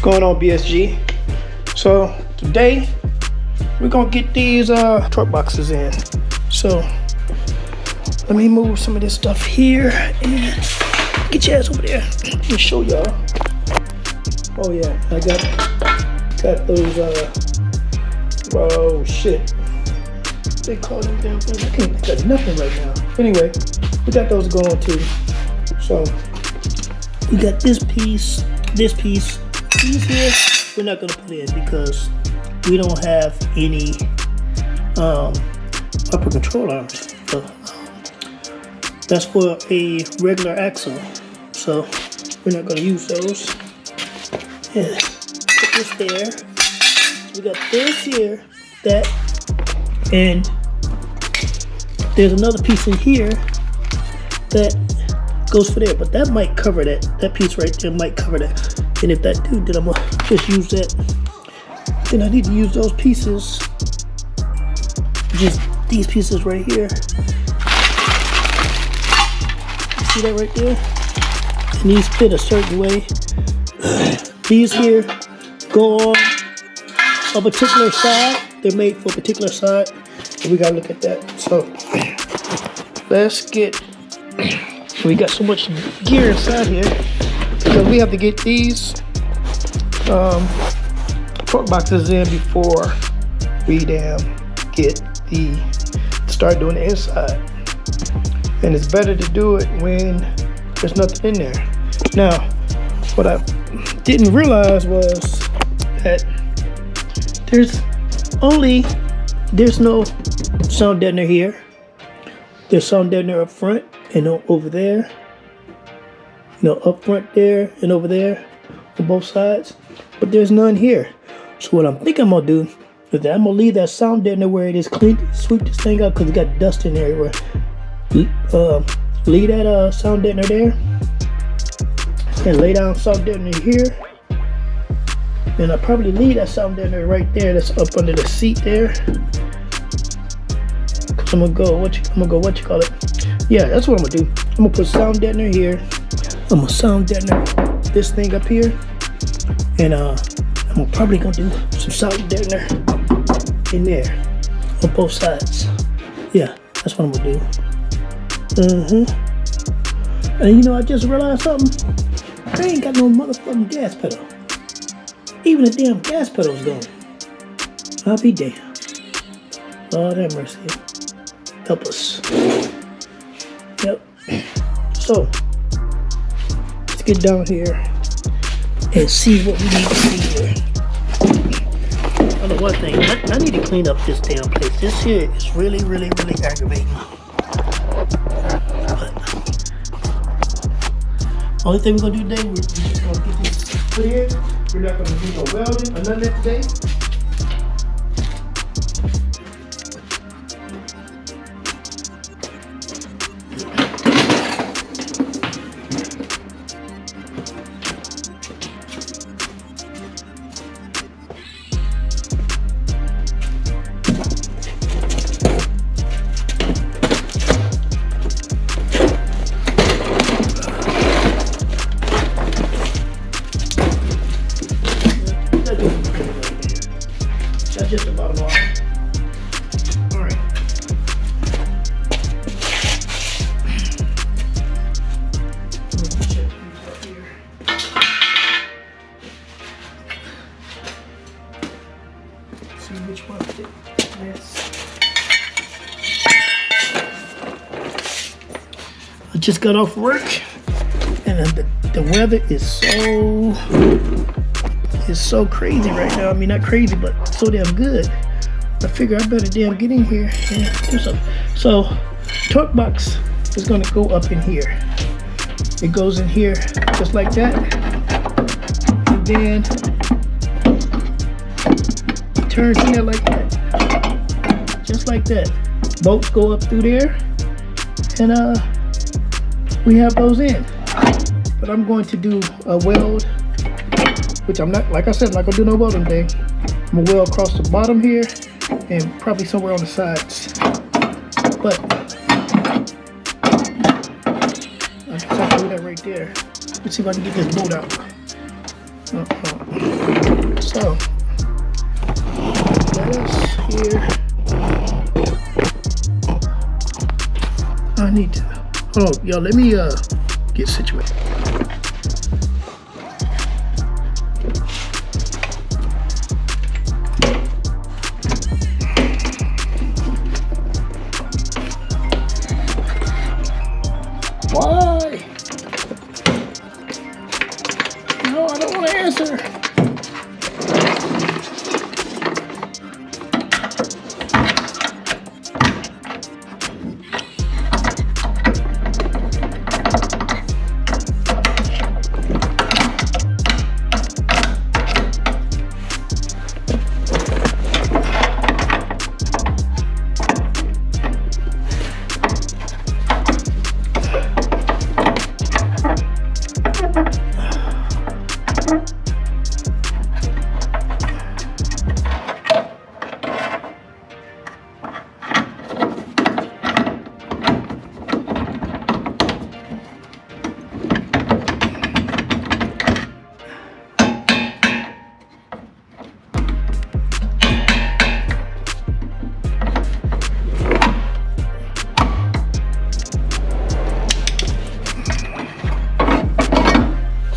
going on, BSG? So today we're gonna get these truck boxes in. So let me move some of this stuff here and get your ass over there. Let me show y'all. Oh yeah, I got those oh shit. They call them damn things. I can't think of nothing right now. Anyway, we got those going too. So we got this piece. These here, we're not gonna put in because we don't have any upper control arms. So, that's for a regular axle. So we're not gonna use those. Yeah, put this there. So we got this here, that, and there's another piece in here that goes for there, but that might cover that. That piece right there might cover that. And if that do, then I'm gonna just use that. Then I need to use those pieces, just these pieces right here. You see that right there? And these fit a certain way. These here go on a particular side. They're made for a particular side, and we gotta look at that. So let's get. We got so much gear inside here. So we have to get these truck boxes in before we start doing the inside. And it's better to do it when there's nothing in there. Now, what I didn't realize was that there's no sound deadener here. There's sound deadener up front and over there. Up front there and over there on both sides, but there's none here. So what I'm thinking I'm gonna do is that I'm gonna leave that sound deadener where it is clean, sweep this thing out because it got dust in there everywhere. Leave that sound deadener there and lay down sound deadener here. And I'll probably leave that sound deadener right there that's up under the seat there. Cause I'm gonna go what you call it? Yeah, that's what I'm gonna do. I'm gonna put sound deadener here. I'm gonna sound deadener this thing up here, and I'm probably gonna do some sound deadener in there on both sides. Yeah, that's what I'm gonna do. And I just realized something. I ain't got no motherfucking gas pedal. Even the damn gas pedal's gone. I'll be damned. Lord have mercy. Help us. Yep. So let's get down here and see what we need to see here. I know one thing. I need to clean up this damn place. This here is really aggravating. But only thing we're gonna do today, we're just gonna get this cleared. We're not gonna do no welding or none of that today. That's just about all. All right. Let me check these up here. See which one fit. Yes. I just got off work, and the weather is so crazy right now. I mean, not crazy, but so damn good. I figure I better damn get in here and do something. So, torque box is gonna go up in here. It goes in here just like that, and then it turns here like that, just like that. Bolts go up through there, and we have those in. But I'm going to do a weld, which I'm not, like I said, I'm not gonna do no welding thing. I'm gonna weld across the bottom here and probably somewhere on the sides. But I can do that right there. Let's see if I can get this bolt out. So let us here. I need to. Oh, y'all, let me get situated. Why? No, I don't want to answer.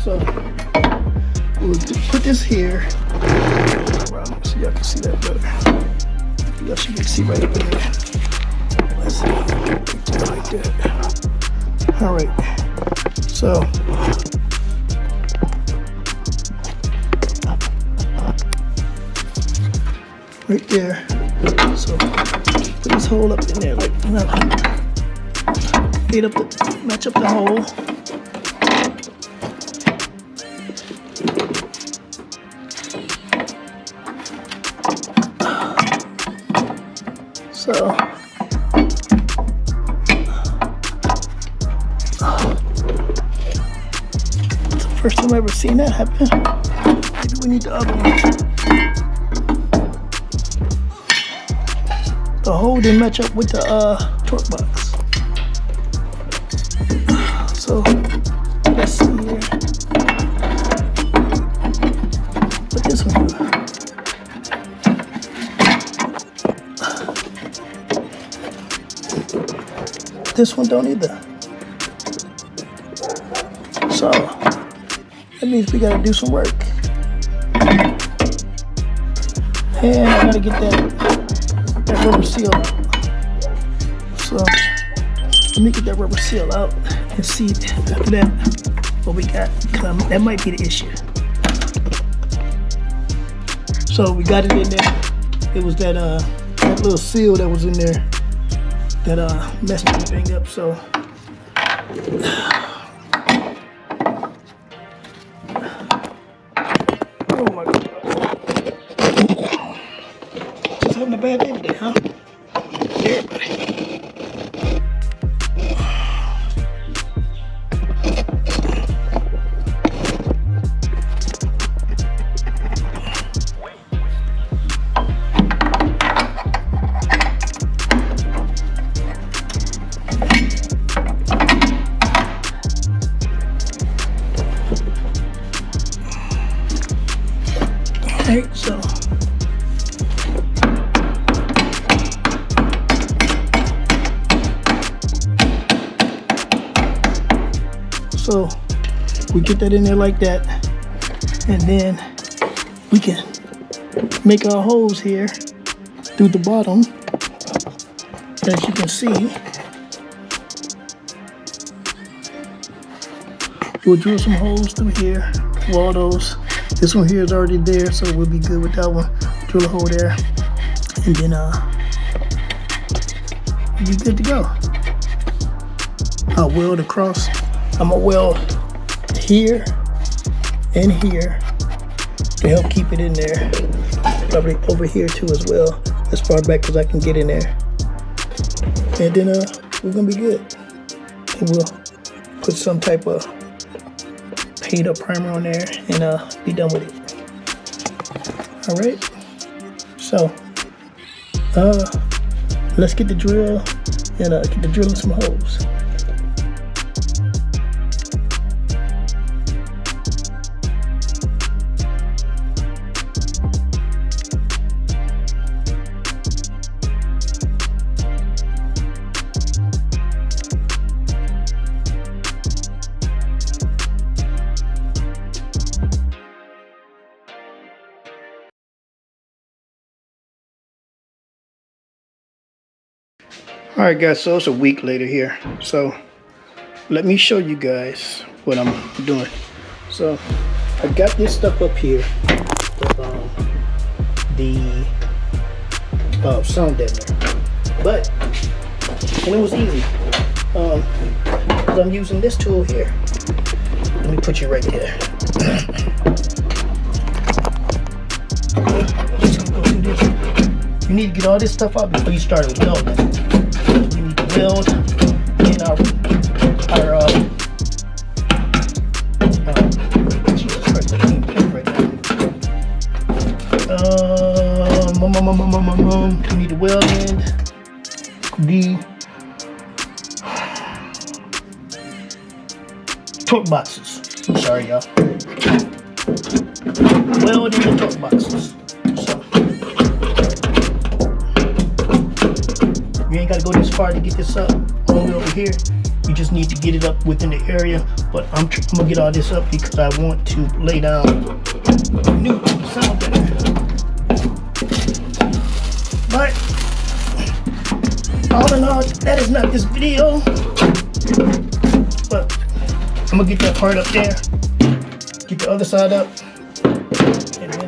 So we'll put this here. Around so y'all can see that better. Y'all should be able to see right up in there. Let's see. Like that. All right. So right there. So put this hole up in there, like match up the hole. So it's the first time I've ever seen that happen. Maybe we need the other one. The hole didn't match up with the torque box. So let's see here. What this one do? This one don't either. So that means we gotta do some work. And I gotta get that rubber seal out. So let me get that rubber seal out and see after that what we got. That might be the issue. So we got it in there. It was that little seal that was in there that messed everything up. So oh my god, just having a bad day today, huh? Everybody. Alright, so we get that in there like that, and then we can make our holes here through the bottom. As you can see, we'll drill some holes through here, through all those. This one here is already there, so we'll be good with that one. Drill a hole there, and then we'll be good to go. I'll weld across. I'm gonna weld here and here to help keep it in there. Probably over here too as well, as far back as I can get in there. And then we're gonna be good. And we'll put some type of paint or primer on there and be done with it. All right. So let's get the drill and get the drilling some holes. All right, guys, so it's a week later here. So let me show you guys what I'm doing. So I got this stuff up here, the sound deadener, but and it was easy. 'Cause I'm using this tool here. Let me put you right there. Just gonna go through this. You need to get all this stuff out before you start welding. You need to weld in our Jesus Christ, I can't even think right now. You need to weld in the torque boxes. I'm sorry, y'all. Weld in the torque boxes. So you ain't got to go this far to get this up all the way over here. You just need to get it up within the area. But I'm gonna get all this up because I want to lay down new sound deadener. But all in all, that is not this video. But I'm gonna get that part up there, get the other side up, and then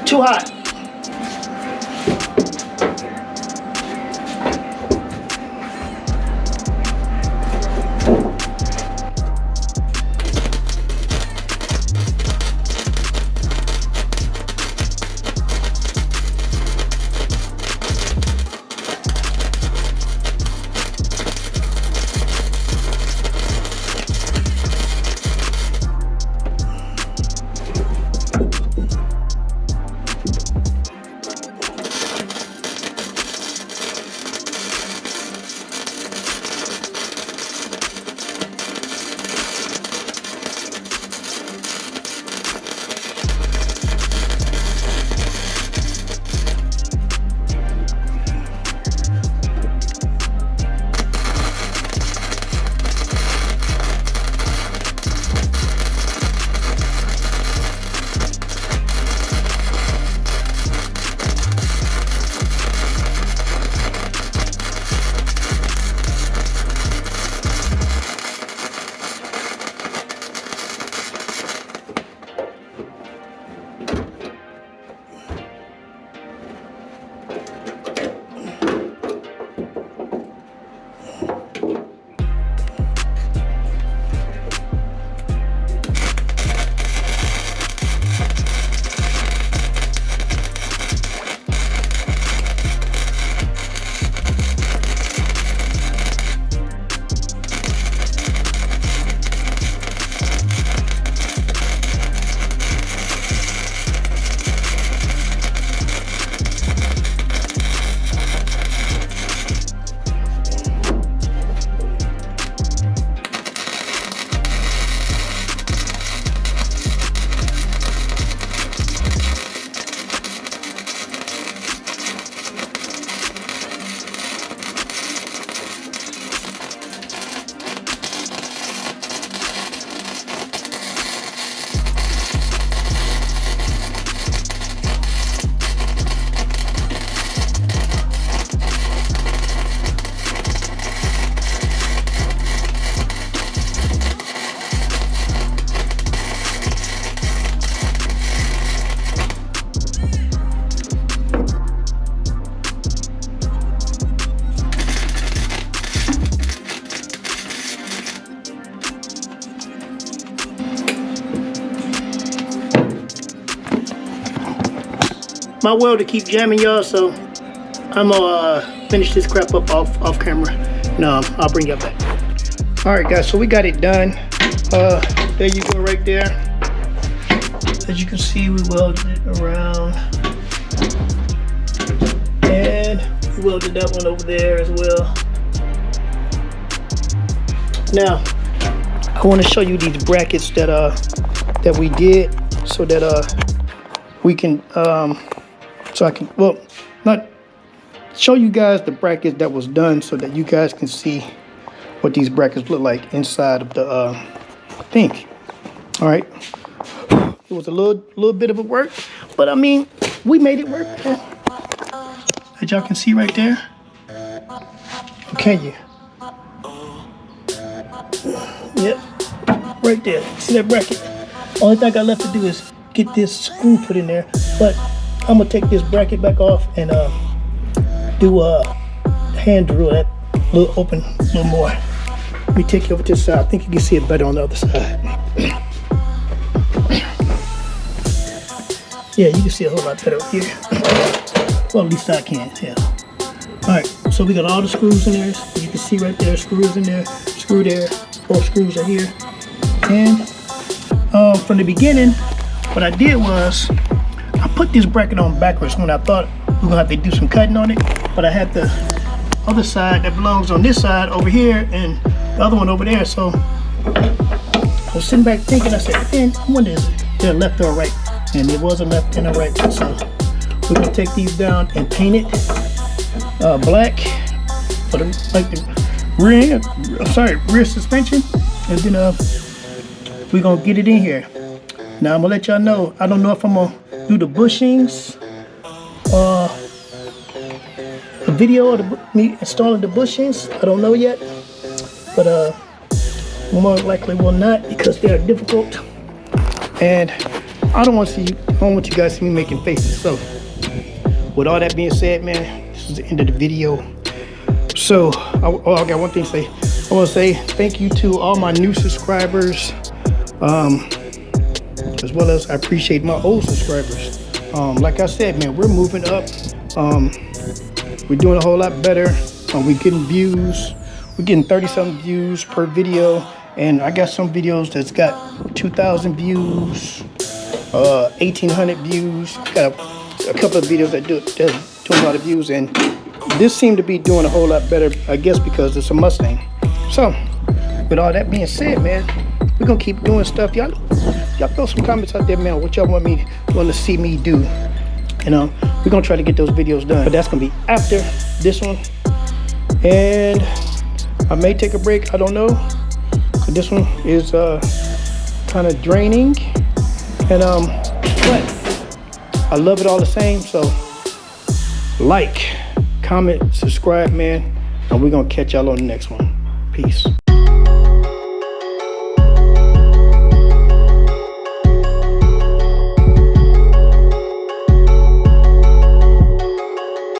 too hot. my welder keep jamming, y'all, so I'm gonna finish this crap up off camera. No, I'll bring y'all back. All right, guys, so we got it done. There you go, right there. As you can see, we welded it around, and we welded that one over there as well. Now, I want to show you these brackets that we did, so that we can so I can, well, not show you guys the brackets that was done, so that you guys can see what these brackets look like inside of the thing. All right, it was a little bit of a work, but I mean, we made it work, man. As y'all can see right there. Or can you? Yep, right there. See that bracket? Only thing I got left to do is get this screw put in there, but I'm gonna take this bracket back off and do a hand drill that little open a little more. Let me take you over to the side. I think you can see it better on the other side. Yeah, you can see a whole lot better over here. Well, at least I can, yeah. All right, so we got all the screws in there. You can see right there, screws in there, screw there, both screws are here. And from the beginning, what I did was I put this bracket on backwards when I thought we were gonna have to do some cutting on it, but I had the other side that belongs on this side over here and the other one over there. So I was sitting back thinking, I said, man, I wonder is there left or right? And it was a left and a right. So we're gonna take these down and paint it black for the rear suspension, and then we're gonna get it in here. Now I'm gonna let y'all know, I don't know if I'm gonna do the bushings, a video of me installing the bushings. I don't know yet, but more likely will not, because they are difficult, and I don't want you guys to see me making faces. So with all that being said, man, this is the end of the video. So I got one thing to say. I want to say thank you to all my new subscribers, as well as I appreciate my old subscribers. Like I said, man, we're moving up. We're doing a whole lot better. We're getting views. We're getting 30-something views per video, and I got some videos that's got 2,000 views, 1,800 views. Got a couple of videos that do a lot of views, and this seemed to be doing a whole lot better, I guess, because it's a Mustang. So, with all that being said, man, we're gonna keep doing stuff. Y'all throw some comments out there, man, what y'all want to see me do. You know, we're gonna try to get those videos done, but that's gonna be after this one. And I may take a break, I don't know. So this one is kind of draining, and but I love it all the same. So like, comment, subscribe, man, and we're gonna catch y'all on the next one. Peace.